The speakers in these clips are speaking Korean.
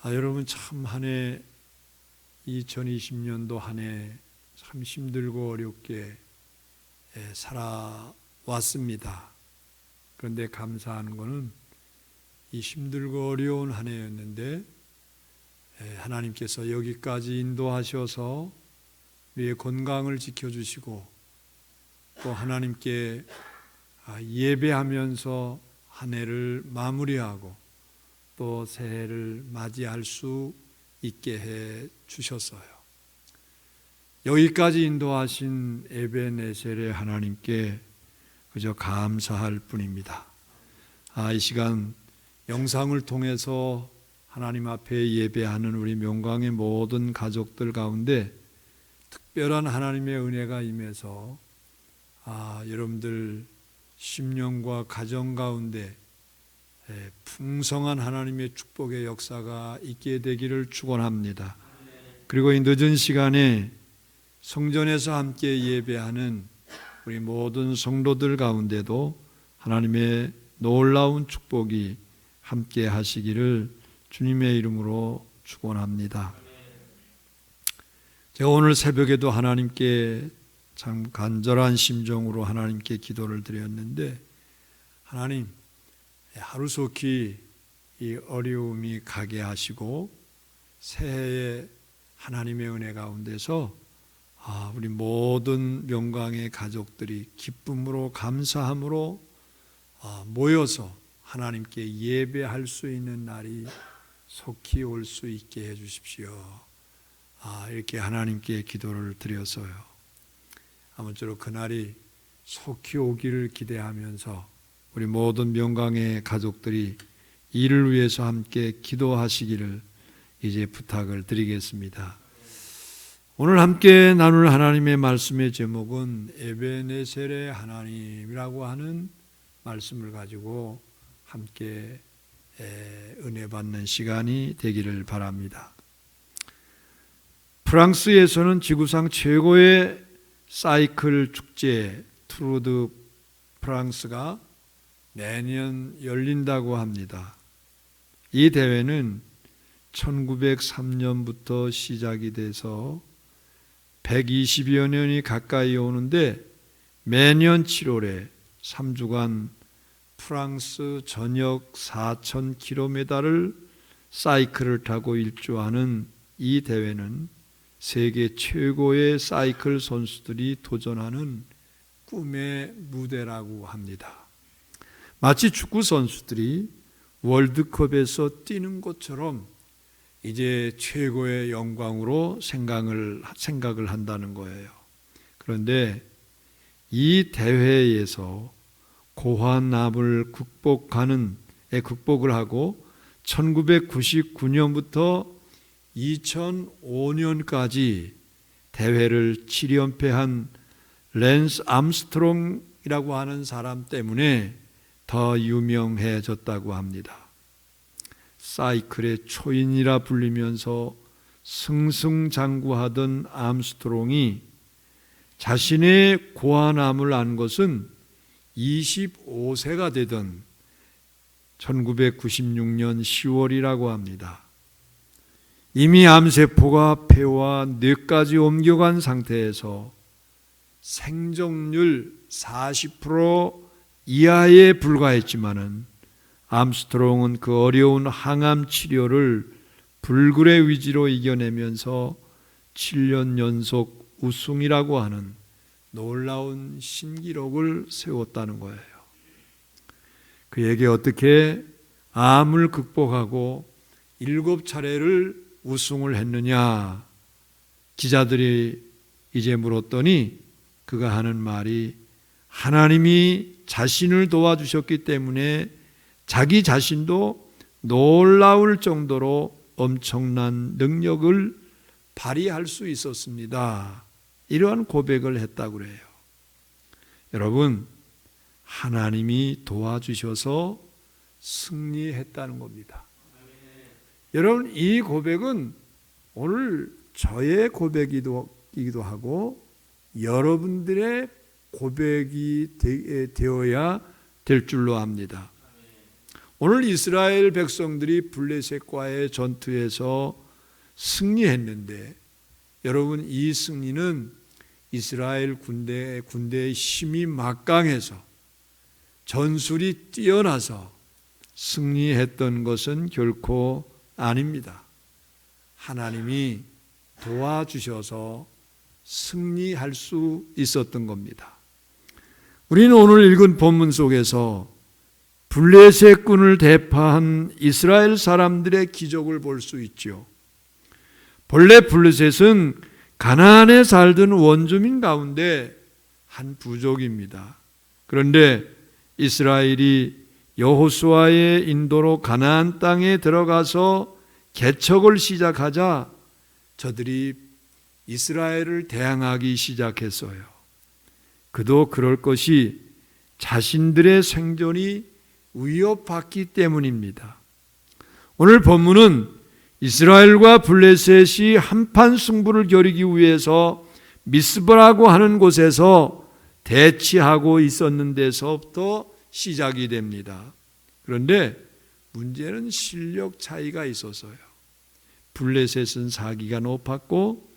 여러분 참 한 해 2020년도 한 해 참 힘들고 어렵게 살아왔습니다. 그런데 감사한 것은 이 힘들고 어려운 한 해였는데 하나님께서 여기까지 인도하셔서 우리의 건강을 지켜주시고 또 하나님께 예배하면서 한 해를 마무리하고 또 새해를 맞이할 수 있게 해 주셨어요. 여기까지 인도하신 에베네셀의 하나님께 그저 감사할 뿐입니다. 이 시간 영상을 통해서 하나님 앞에 예배하는 우리 명강의 모든 가족들 가운데 특별한 하나님의 은혜가 임해서 여러분들 심령과 가정 가운데 풍성한 하나님의 축복의 역사가 있게 되기를 축원합니다. 그리고 이 늦은 시간에 성전에서 함께 예배하는 우리 모든 성도들 가운데도 하나님의 놀라운 축복이 함께 하시기를 주님의 이름으로 축원합니다. 제가 오늘 새벽에도 하나님께 참 간절한 심정으로 하나님께 기도를 드렸는데, 하나님 하루속히 이 어려움이 가게 하시고 새해에 하나님의 은혜 가운데서 우리 모든 명강의 가족들이 기쁨으로 감사함으로 모여서 하나님께 예배할 수 있는 날이 속히 올 수 있게 해 주십시오. 이렇게 하나님께 기도를 드려서요. 아무쪼록 그날이 속히 오기를 기대하면서 우리 모든 명강의 가족들이 이를 위해서 함께 기도하시기를 이제 부탁을 드리겠습니다. 오늘 함께 나눌 하나님의 말씀의 제목은 에베네셀의 하나님이라고 하는 말씀을 가지고 함께 은혜 받는 시간이 되기를 바랍니다. 프랑스에서는 지구상 최고의 사이클 축제 투르 드 프랑스가 매년 열린다고 합니다. 이 대회는 1903년부터 시작이 돼서 120여 년이 가까이 오는데 매년 7월에 3주간 프랑스 전역 4,000km를 사이클을 타고 일주하는 이 대회는 세계 최고의 사이클 선수들이 도전하는 꿈의 무대라고 합니다. 마치 축구 선수들이 월드컵에서 뛰는 것처럼 이제 최고의 영광으로 생각을 한다는 거예요. 그런데 이 대회에서 고환암을 극복을 하고 1999년부터 2005년까지 대회를 7연패한 랜스 암스트롱이라고 하는 사람 때문에 더 유명해졌다고 합니다. 사이클의 초인이라 불리면서 승승장구하던 암스트롱이 자신의 고환암을 안 것은 25세가 되던 1996년 10월이라고 합니다. 이미 암세포가 폐와 뇌까지 옮겨간 상태에서 생존율 40% 이하에 불과했지만은 암스트롱은 그 어려운 항암 치료를 불굴의 위지로 이겨내면서 7년 연속 우승이라고 하는 놀라운 신기록을 세웠다는 거예요. 그에게 어떻게 암을 극복하고 7차례를 우승을 했느냐? 기자들이 이제 물었더니 그가 하는 말이 하나님이 자신을 도와주셨기 때문에 자기 자신도 놀라울 정도로 엄청난 능력을 발휘할 수 있었습니다. 이러한 고백을 했다고 그래요. 여러분, 하나님이 도와주셔서 승리했다는 겁니다. 여러분, 이 고백은 오늘 저의 고백이기도 하고 여러분들의 고백이 되어야 될 줄로 압니다. 오늘 이스라엘 백성들이 블레셋과의 전투에서 승리했는데, 여러분, 이 승리는 이스라엘 군대의 힘이 막강해서 전술이 뛰어나서 승리했던 것은 결코 아닙니다. 하나님이 도와주셔서 승리할 수 있었던 겁니다. 우리는 오늘 읽은 본문 속에서 블레셋군을 대파한 이스라엘 사람들의 기적을 볼 수 있죠. 본래 블레셋은 가나안에 살던 원주민 가운데 한 부족입니다. 그런데 이스라엘이 여호수아의 인도로 가나안 땅에 들어가서 개척을 시작하자 저들이 이스라엘을 대항하기 시작했어요. 그도 그럴 것이 자신들의 생존이 위협받기 때문입니다. 오늘 본문은 이스라엘과 블레셋이 한판 승부를 겨루기 위해서 미스바라고 하는 곳에서 대치하고 있었는 데서부터 시작이 됩니다. 그런데 문제는 실력 차이가 있어서요. 블레셋은 사기가 높았고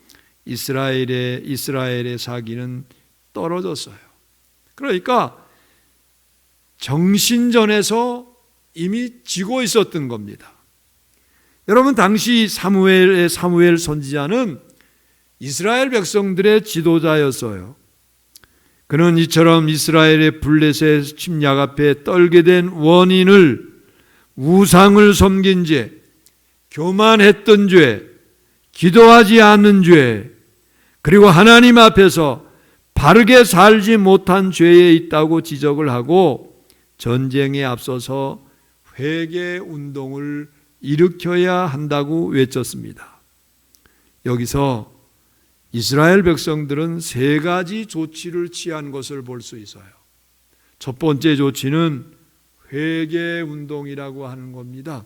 이스라엘의 사기는 떨어졌어요. 그러니까 정신전에서 이미 지고 있었던 겁니다. 여러분, 당시 사무엘 선지자는 이스라엘 백성들의 지도자였어요. 그는 이처럼 이스라엘의 블레셋 침략 앞에 떨게 된 원인을 우상을 섬긴 죄, 교만했던 죄, 기도하지 않는 죄, 그리고 하나님 앞에서 바르게 살지 못한 죄에 있다고 지적을 하고 전쟁에 앞서서 회개 운동을 일으켜야 한다고 외쳤습니다. 여기서 이스라엘 백성들은 세 가지 조치를 취한 것을 볼 수 있어요. 첫 번째 조치는 회개 운동이라고 하는 겁니다.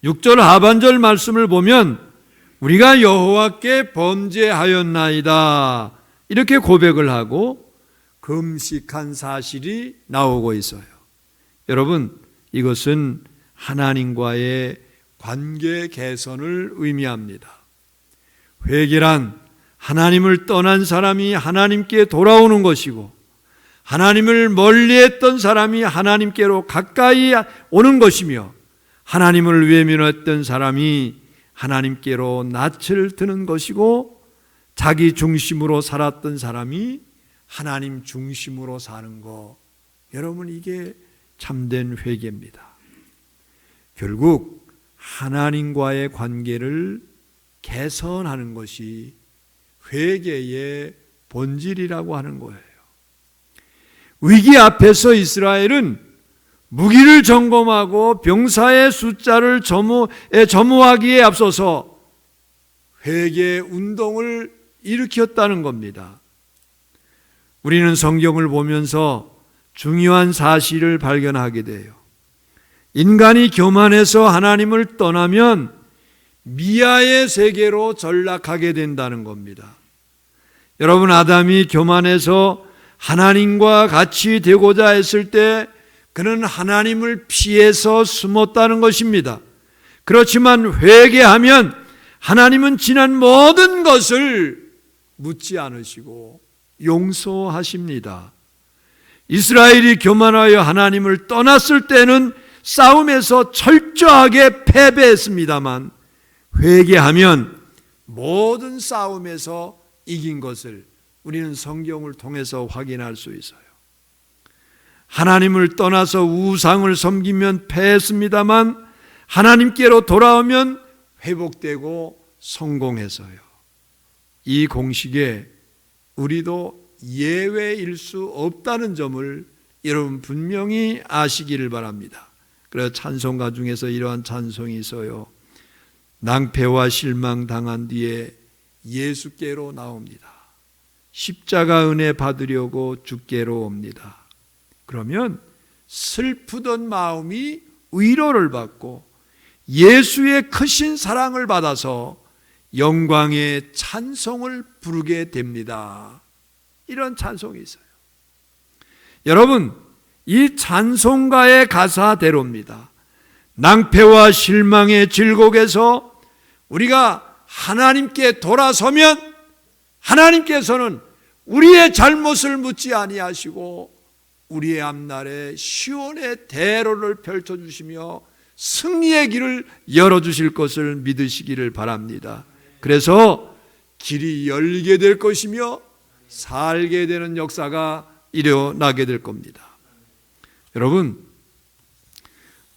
6절 하반절 말씀을 보면 우리가 여호와께 범죄하였나이다 이렇게 고백을 하고 금식한 사실이 나오고 있어요. 여러분, 이것은 하나님과의 관계 개선을 의미합니다. 회개란 하나님을 떠난 사람이 하나님께 돌아오는 것이고, 하나님을 멀리했던 사람이 하나님께로 가까이 오는 것이며, 하나님을 외면했던 사람이 하나님께로 낯을 드는 것이고, 자기 중심으로 살았던 사람이 하나님 중심으로 사는 것. 여러분, 이게 참된 회개입니다. 결국 하나님과의 관계를 개선하는 것이 회개의 본질이라고 하는 거예요. 위기 앞에서 이스라엘은 무기를 점검하고 병사의 숫자를 점호하기에 앞서서 회개 운동을 일으켰다는 겁니다. 우리는 성경을 보면서 중요한 사실을 발견하게 돼요. 인간이 교만해서 하나님을 떠나면 미아의 세계로 전락하게 된다는 겁니다. 여러분, 아담이 교만해서 하나님과 같이 되고자 했을 때 그는 하나님을 피해서 숨었다는 것입니다. 그렇지만 회개하면 하나님은 지난 모든 것을 묻지 않으시고 용서하십니다. 이스라엘이 교만하여 하나님을 떠났을 때는 싸움에서 철저하게 패배했습니다만 회개하면 모든 싸움에서 이긴 것을 우리는 성경을 통해서 확인할 수 있어요. 하나님을 떠나서 우상을 섬기면 패했습니다만 하나님께로 돌아오면 회복되고 성공해서요. 이 공식에 우리도 예외일 수 없다는 점을 여러분 분명히 아시기를 바랍니다. 그래서 찬송가 중에서 이러한 찬송이 있어요. 낭패와 실망 당한 뒤에 예수께로 나옵니다. 십자가 은혜 받으려고 주께로 옵니다. 그러면 슬프던 마음이 위로를 받고 예수의 크신 사랑을 받아서 영광의 찬송을 부르게 됩니다. 이런 찬송이 있어요. 여러분, 이 찬송가의 가사대로입니다. 낭패와 실망의 질곡에서 우리가 하나님께 돌아서면 하나님께서는 우리의 잘못을 묻지 아니하시고 우리의 앞날에 시온의 대로를 펼쳐주시며 승리의 길을 열어주실 것을 믿으시기를 바랍니다. 그래서 길이 열게 될 것이며 살게 되는 역사가 일어나게 될 겁니다. 여러분,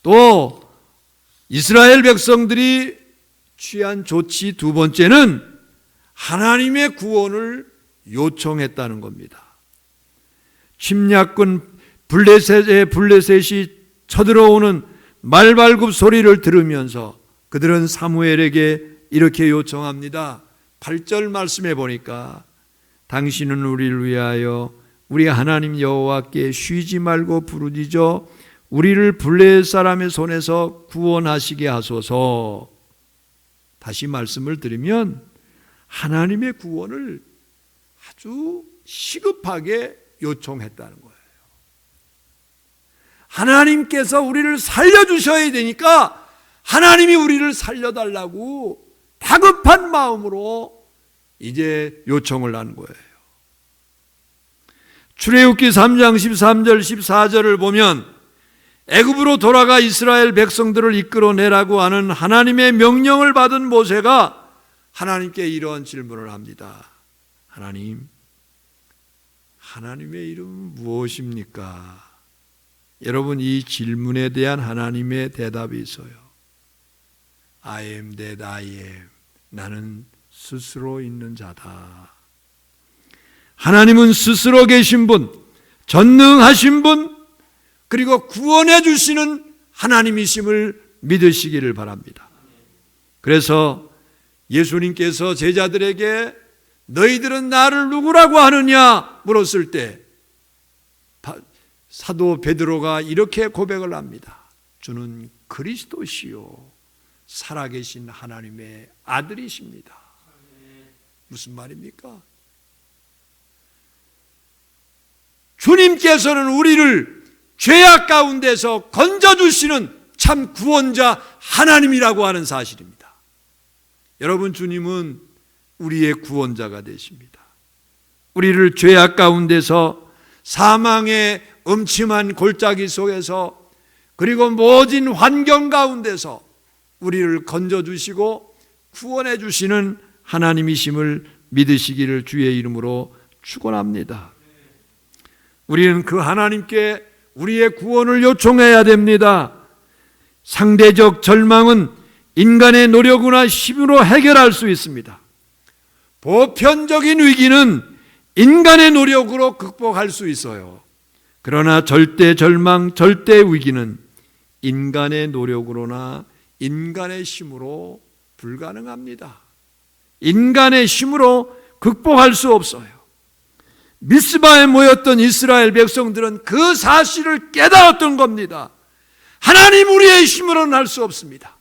또 이스라엘 백성들이 취한 조치 두 번째는 하나님의 구원을 요청했다는 겁니다. 침략군 블레셋이 쳐들어오는 말발굽 소리를 들으면서 그들은 사무엘에게 이렇게 요청합니다. 8절 말씀해 보니까 당신은 우리를 위하여 우리 하나님 여호와께 쉬지 말고 부르짖어 우리를 블레셋 사람의 손에서 구원하시게 하소서. 다시 말씀을 드리면 하나님의 구원을 아주 시급하게 요청했다는 거예요. 하나님께서 우리를 살려주셔야 되니까 하나님이 우리를 살려달라고 다급한 마음으로 이제 요청을 하는 거예요. 출애굽기 3장 13절 14절을 보면 애굽으로 돌아가 이스라엘 백성들을 이끌어내라고 하는 하나님의 명령을 받은 모세가 하나님께 이러한 질문을 합니다. 하나님, 하나님의 이름은 무엇입니까? 여러분, 이 질문에 대한 하나님의 대답이 있어요. I am that I am. 나는 스스로 있는 자다. 하나님은 스스로 계신 분, 전능하신 분, 그리고 구원해 주시는 하나님이심을 믿으시기를 바랍니다. 그래서 예수님께서 제자들에게 너희들은 나를 누구라고 하느냐 물었을 때 사도 베드로가 이렇게 고백을 합니다. 주는 그리스도시요 살아계신 하나님의 아들이십니다. 무슨 말입니까? 주님께서는 우리를 죄악 가운데서 건져주시는 참 구원자 하나님이라고 하는 사실입니다. 여러분, 주님은 우리의 구원자가 되십니다. 우리를 죄악 가운데서 사망의 음침한 골짜기 속에서 그리고 모진 환경 가운데서 우리를 건져주시고 구원해 주시는 하나님이심을 믿으시기를 주의 이름으로 축원합니다. 우리는 그 하나님께 우리의 구원을 요청해야 됩니다. 상대적 절망은 인간의 노력이나 힘으로 해결할 수 있습니다. 보편적인 위기는 인간의 노력으로 극복할 수 있어요. 그러나 절대 절망, 절대 위기는 인간의 노력으로나 인간의 힘으로 불가능합니다. 인간의 힘으로 극복할 수 없어요. 미스바에 모였던 이스라엘 백성들은 그 사실을 깨달았던 겁니다. 하나님, 우리의 힘으로는 할 수 없습니다.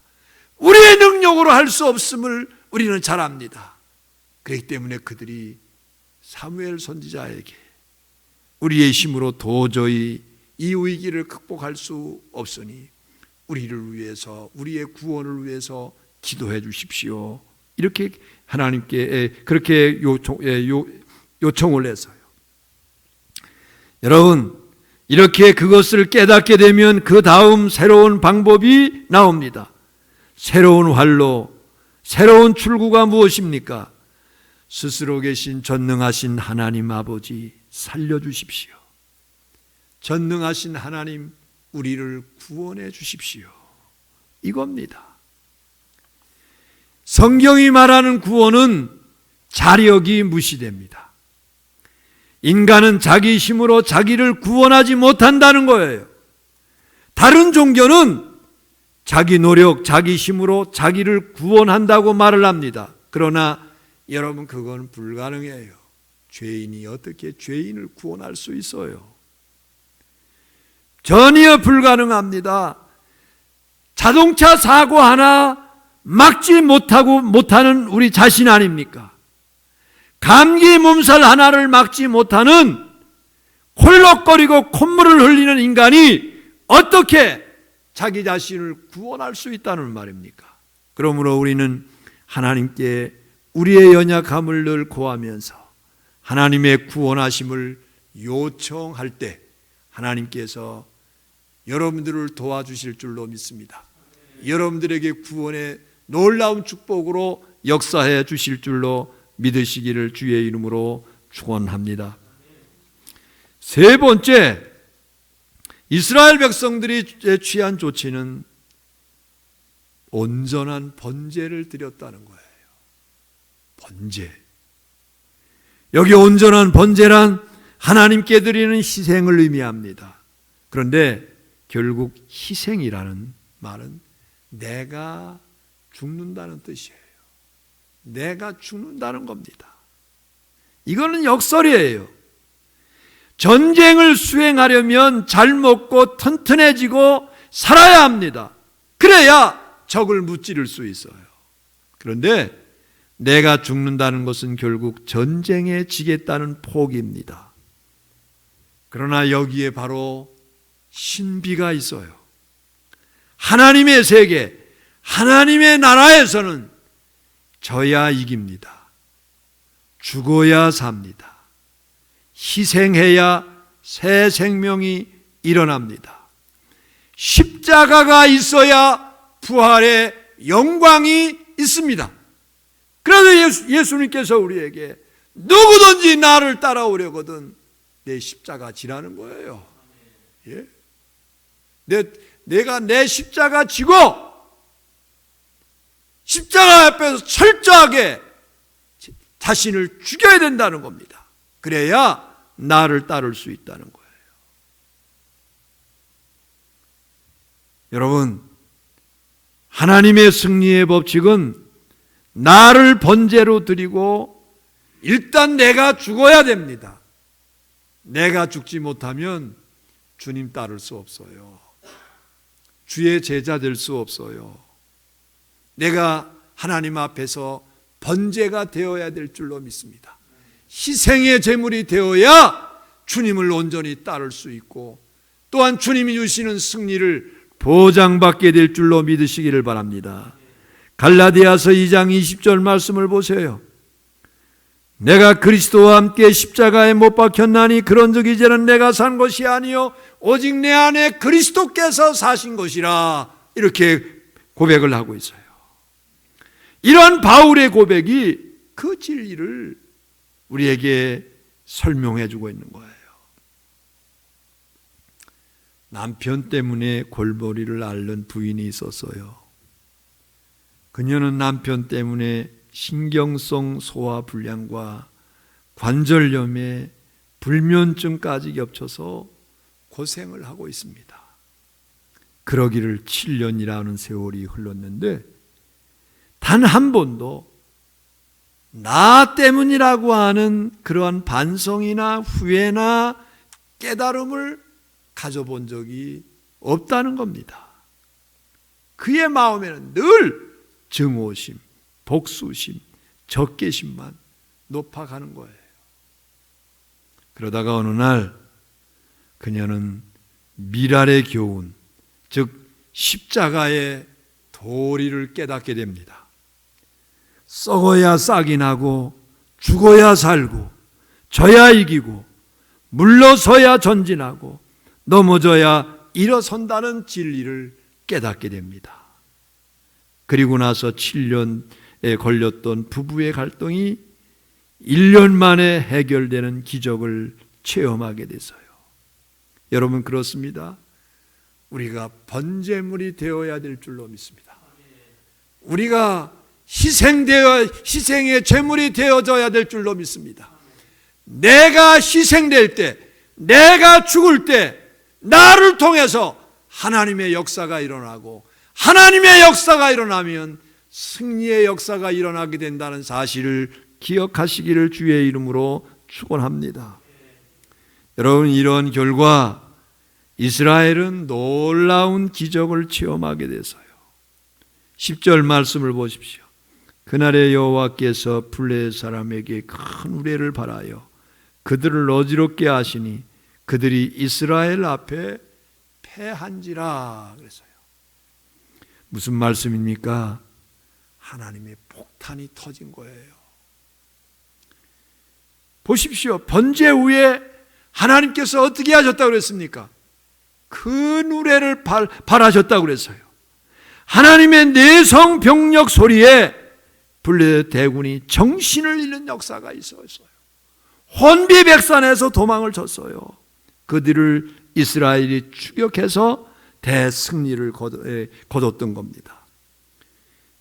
우리의 능력으로 할 수 없음을 우리는 잘 압니다. 그렇기 때문에 그들이 사무엘 선지자에게 우리의 힘으로 도저히 이 위기를 극복할 수 없으니 우리를 위해서, 우리의 구원을 위해서 기도해 주십시오. 이렇게 하나님께 그렇게 요청을 해서요. 여러분, 이렇게 그것을 깨닫게 되면 그 다음 새로운 방법이 나옵니다. 새로운 활로, 새로운 출구가 무엇입니까? 스스로 계신 전능하신 하나님 아버지 살려주십시오. 전능하신 하나님, 우리를 구원해 주십시오. 이겁니다. 성경이 말하는 구원은 자력이 무시됩니다. 인간은 자기 힘으로 자기를 구원하지 못한다는 거예요. 다른 종교는 자기 노력, 자기 힘으로 자기를 구원한다고 말을 합니다. 그러나 여러분, 그건 불가능해요. 죄인이 어떻게 죄인을 구원할 수 있어요? 전혀 불가능합니다. 자동차 사고 하나 막지 못하는 우리 자신 아닙니까? 감기 몸살 하나를 막지 못하는 홀럭거리고 콧물을 흘리는 인간이 어떻게 자기 자신을 구원할 수 있다는 말입니까? 그러므로 우리는 하나님께 우리의 연약함을 늘 고하면서 하나님의 구원하심을 요청할 때 하나님께서 여러분들을 도와주실 줄로 믿습니다. 여러분들에게 구원의 놀라운 축복으로 역사해 주실 줄로 믿으시기를 주의 이름으로 축원합니다. 세 번째, 이스라엘 백성들이 취한 조치는 온전한 번제를 드렸다는 거예요. 번제. 여기 온전한 번제란 하나님께 드리는 희생을 의미합니다. 그런데 결국 희생이라는 말은 내가 죽는다는 뜻이에요. 내가 죽는다는 겁니다. 이거는 역설이에요. 전쟁을 수행하려면 잘 먹고 튼튼해지고 살아야 합니다. 그래야 적을 무찌를 수 있어요. 그런데 내가 죽는다는 것은 결국 전쟁에 지겠다는 포기입니다. 그러나 여기에 바로 신비가 있어요. 하나님의 세계, 하나님의 나라에서는 져야 이깁니다. 죽어야 삽니다. 희생해야 새 생명이 일어납니다. 십자가가 있어야 부활의 영광이 있습니다. 그래서 예수님께서 우리에게 누구든지 나를 따라오려거든 내 십자가 지라는 거예요. 예? 내가 내 십자가 지고 십자가 앞에서 철저하게 자신을 죽여야 된다는 겁니다. 그래야 나를 따를 수 있다는 거예요. 여러분, 하나님의 승리의 법칙은 나를 번제로 드리고 일단 내가 죽어야 됩니다. 내가 죽지 못하면 주님 따를 수 없어요. 주의 제자 될 수 없어요. 내가 하나님 앞에서 번제가 되어야 될 줄로 믿습니다. 희생의 제물이 되어야 주님을 온전히 따를 수 있고 또한 주님이 주시는 승리를 보장받게 될 줄로 믿으시기를 바랍니다. 갈라디아서 2장 20절 말씀을 보세요. 내가 그리스도와 함께 십자가에 못 박혔나니 그런즉 이제는 내가 산 것이 아니요 오직 내 안에 그리스도께서 사신 것이라, 이렇게 고백을 하고 있어요. 이런 바울의 고백이 그 진리를 우리에게 설명해 주고 있는 거예요. 남편 때문에 골머리를 앓는 부인이 있었어요. 그녀는 남편 때문에 신경성 소화불량과 관절염에 불면증까지 겹쳐서 고생을 하고 있습니다. 그러기를 7년이라는 세월이 흘렀는데 단 한 번도 나 때문이라고 하는 그러한 반성이나 후회나 깨달음을 가져본 적이 없다는 겁니다. 그의 마음에는 늘 증오심, 복수심, 적개심만 높아가는 거예요. 그러다가 어느 날 그녀는 미랄의 교훈, 즉 십자가의 도리를 깨닫게 됩니다. 썩어야 싹이 나고 죽어야 살고 져야 이기고 물러서야 전진하고 넘어져야 일어선다는 진리를 깨닫게 됩니다. 그리고 나서 7년에 걸렸던 부부의 갈등이 1년 만에 해결되는 기적을 체험하게 됐어요. 여러분, 그렇습니다. 우리가 번제물이 되어야 될 줄로 믿습니다. 우리가 희생의 제물이 되어져야 될 줄로 믿습니다. 내가 희생될 때, 내가 죽을 때 나를 통해서 하나님의 역사가 일어나고 하나님의 역사가 일어나면 승리의 역사가 일어나게 된다는 사실을 기억하시기를 주의 이름으로 축원합니다. 여러분, 이런 결과 이스라엘은 놀라운 기적을 체험하게 됐어요. 10절 말씀을 보십시오. 그날에 여호와께서 블레 사람에게 큰 우레를 발하여 그들을 어지럽게 하시니 그들이 이스라엘 앞에 패한지라 그랬어요. 무슨 말씀입니까? 하나님의 폭탄이 터진 거예요. 보십시오. 번제 후에 하나님께서 어떻게 하셨다고 그랬습니까? 큰 우레를 발하셨다고 그랬어요. 하나님의 내성 병력 소리에 블레셋 대군이 정신을 잃는 역사가 있었어요. 혼비백산에서 도망을 쳤어요. 그들을 이스라엘이 추격해서 대승리를 거뒀던 겁니다.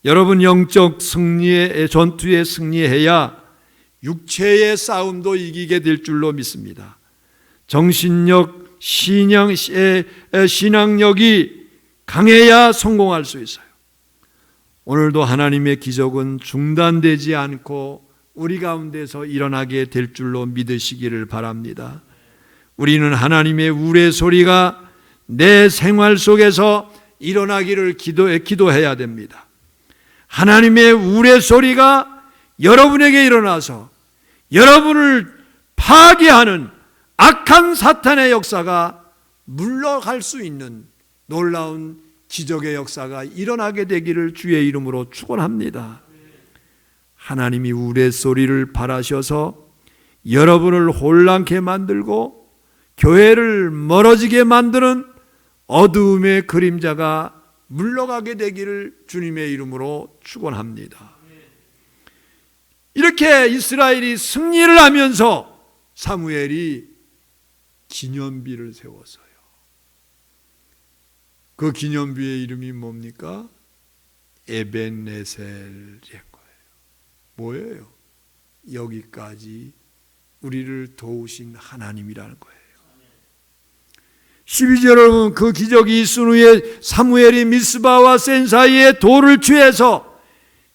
여러분, 영적 승리의 전투에 승리해야 육체의 싸움도 이기게 될 줄로 믿습니다. 정신력, 신앙력이 강해야 성공할 수 있어요. 오늘도 하나님의 기적은 중단되지 않고 우리 가운데서 일어나게 될 줄로 믿으시기를 바랍니다. 우리는 하나님의 우레소리가 내 생활 속에서 일어나기를 기도해야 됩니다. 하나님의 우레소리가 여러분에게 일어나서 여러분을 파괴하는 악한 사탄의 역사가 물러갈 수 있는 놀라운 기적의 역사가 일어나게 되기를 주의 이름으로 축원합니다. 하나님이 우레소리를 발하셔서 여러분을 혼란케 만들고 교회를 멀어지게 만드는 어두움의 그림자가 물러가게 되기를 주님의 이름으로 축원합니다. 이렇게 이스라엘이 승리를 하면서 사무엘이 기념비를 세웠어요. 그 기념비의 이름이 뭡니까? 에벤에셀인 거예요. 뭐예요? 여기까지 우리를 도우신 하나님이라는 거예요. 12절 여러분, 그 기적이 있은 후에 사무엘이 미스바와 센 사이에 돌을 취해서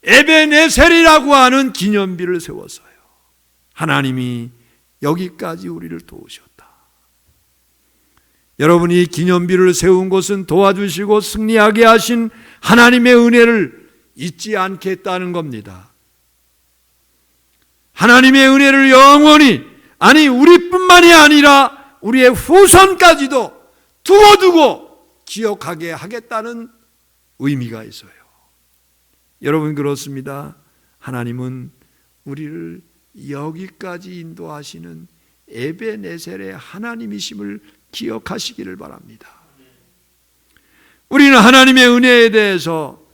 에벤에셀이라고 하는 기념비를 세웠어요. 하나님이 여기까지 우리를 도우셨다. 여러분이 기념비를 세운 것은 도와주시고 승리하게 하신 하나님의 은혜를 잊지 않겠다는 겁니다. 하나님의 은혜를 영원히, 아니 우리뿐만이 아니라 우리의 후손까지도 두어두고 기억하게 하겠다는 의미가 있어요. 여러분, 그렇습니다. 하나님은 우리를 여기까지 인도하시는 에벤에셀의 하나님이심을 기억하시기를 바랍니다. 우리는 하나님의 은혜에 대해서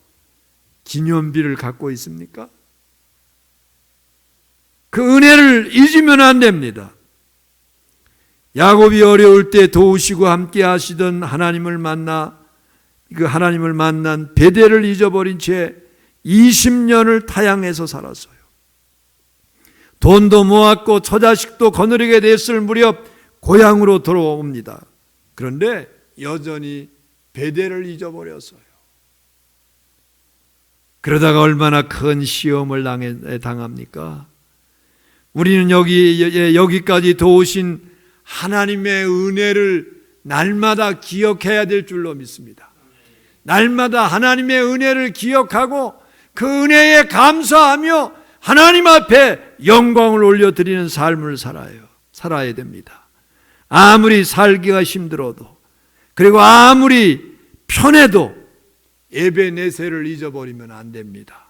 기념비를 갖고 있습니까? 그 은혜를 잊으면 안 됩니다. 야곱이 어려울 때 도우시고 함께 하시던 하나님을 만난 베델을 잊어버린 채 20년을 타향해서 살았어요. 돈도 모았고 처자식도 거느리게 됐을 무렵 고향으로 돌아옵니다. 그런데 여전히 베델을 잊어버렸어요. 그러다가 얼마나 큰 시험을 당합니까? 우리는 여기까지 도우신 하나님의 은혜를 날마다 기억해야 될 줄로 믿습니다. 날마다 하나님의 은혜를 기억하고 그 은혜에 감사하며 하나님 앞에 영광을 올려드리는 삶을 살아야 됩니다. 아무리 살기가 힘들어도, 그리고 아무리 편해도 에벤에셀을 잊어버리면 안 됩니다.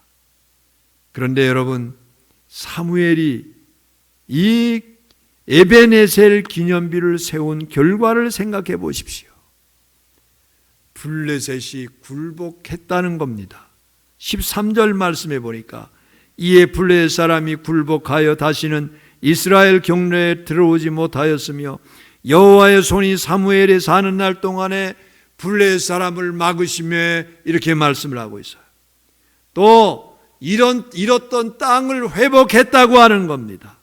그런데 여러분, 사무엘이 이 에벤에셀 기념비를 세운 결과를 생각해 보십시오. 블레셋이 굴복했다는 겁니다. 13절 말씀해 보니까 이에 블레셋 사람이 굴복하여 다시는 이스라엘 경내에 들어오지 못하였으며 여호와의 손이 사무엘에 사는 날 동안에 블레셋 사람을 막으시며, 이렇게 말씀을 하고 있어요. 또 잃었던 땅을 회복했다고 하는 겁니다.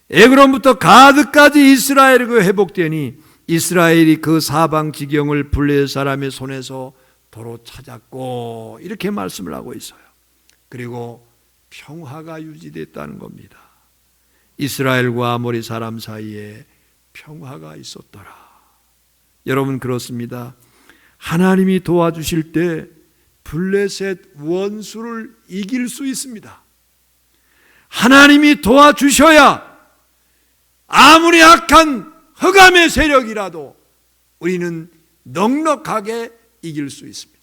에그론부터 가드까지 이스라엘이 회복되니 이스라엘이 그 사방 지경을 블레셋 사람의 손에서 도로 찾았고, 이렇게 말씀을 하고 있어요. 그리고 평화가 유지됐다는 겁니다. 이스라엘과 아모리 사람 사이에 평화가 있었더라. 여러분, 그렇습니다. 하나님이 도와주실 때 블레셋 원수를 이길 수 있습니다. 하나님이 도와주셔야 아무리 악한 흑암의 세력이라도 우리는 넉넉하게 이길 수 있습니다.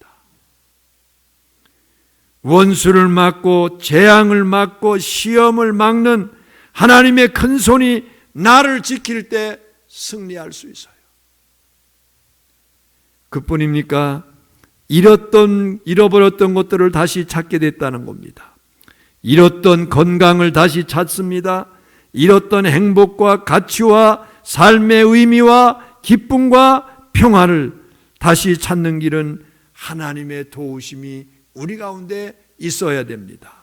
원수를 막고 재앙을 막고 시험을 막는 하나님의 큰 손이 나를 지킬 때 승리할 수 있어요. 그뿐입니까? 잃어버렸던 것들을 다시 찾게 됐다는 겁니다. 잃었던 건강을 다시 찾습니다. 잃었던 행복과 가치와 삶의 의미와 기쁨과 평화를 다시 찾는 길은 하나님의 도우심이 우리 가운데 있어야 됩니다.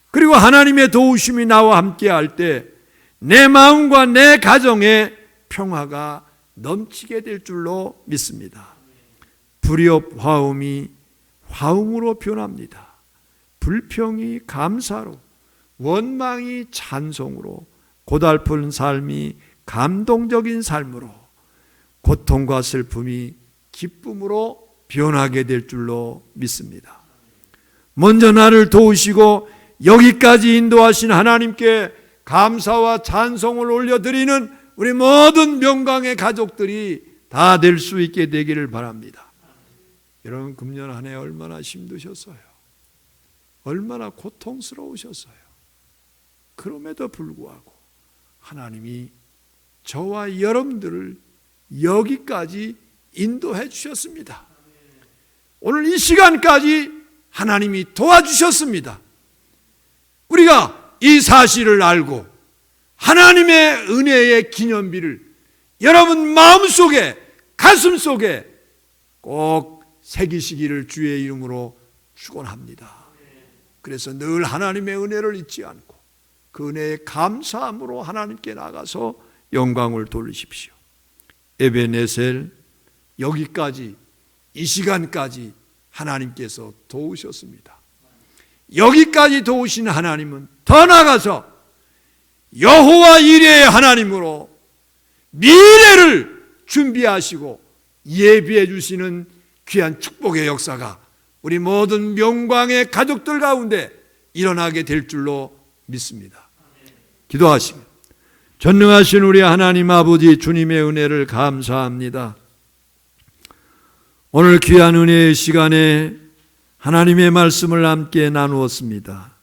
그리고 하나님의 도우심이 나와 함께 할 때 내 마음과 내 가정에 평화가 넘치게 될 줄로 믿습니다. 불협화음이 화음으로 변합니다. 불평이 감사로, 원망이 찬송으로, 고달픈 삶이 감동적인 삶으로, 고통과 슬픔이 기쁨으로 변하게 될 줄로 믿습니다. 먼저 나를 도우시고 여기까지 인도하신 하나님께 감사와 찬송을 올려드리는 우리 모든 명강의 가족들이 다 될 수 있게 되기를 바랍니다. 여러분, 금년 한 해 얼마나 힘드셨어요? 얼마나 고통스러우셨어요? 그럼에도 불구하고 하나님이 저와 여러분들을 여기까지 인도해 주셨습니다. 오늘 이 시간까지 하나님이 도와주셨습니다. 우리가 이 사실을 알고 하나님의 은혜의 기념비를 여러분 마음속에, 가슴속에 꼭 새기시기를 주의 이름으로 축원합니다. 그래서 늘 하나님의 은혜를 잊지 않고 그 은혜에 감사함으로 하나님께 나가서 영광을 돌리십시오. 에베네셀, 여기까지, 이 시간까지 하나님께서 도우셨습니다. 여기까지 도우신 하나님은 더 나아가서 여호와 이레의 하나님으로 미래를 준비하시고 예비해 주시는 귀한 축복의 역사가 우리 모든 명광의 가족들 가운데 일어나게 될 줄로 믿습니다. 기도하시며, 전능하신 우리 하나님 아버지, 주님의 은혜를 감사합니다. 오늘 귀한 은혜의 시간에 하나님의 말씀을 함께 나누었습니다.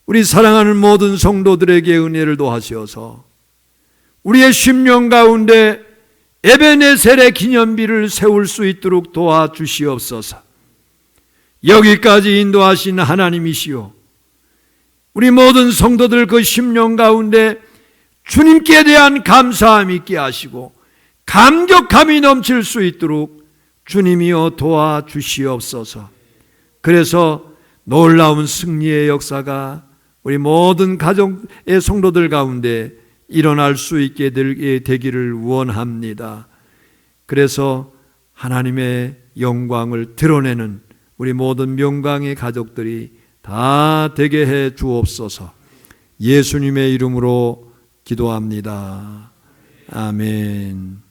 우리 사랑하는 모든 성도들에게 은혜를 더하셔서 우리의 심령 가운데 에베네셀의 기념비를 세울 수 있도록 도와주시옵소서. 여기까지 인도하신 하나님이시오, 우리 모든 성도들 그 심령 가운데 주님께 대한 감사함이 있게 하시고 감격함이 넘칠 수 있도록 주님이여 도와주시옵소서. 그래서 놀라운 승리의 역사가 우리 모든 가정의 성도들 가운데 일어날 수 있게 되기를 원합니다. 그래서 하나님의 영광을 드러내는 우리 모든 명광의 가족들이 다 되게 해 주옵소서. 예수님의 이름으로 기도합니다. 아멘.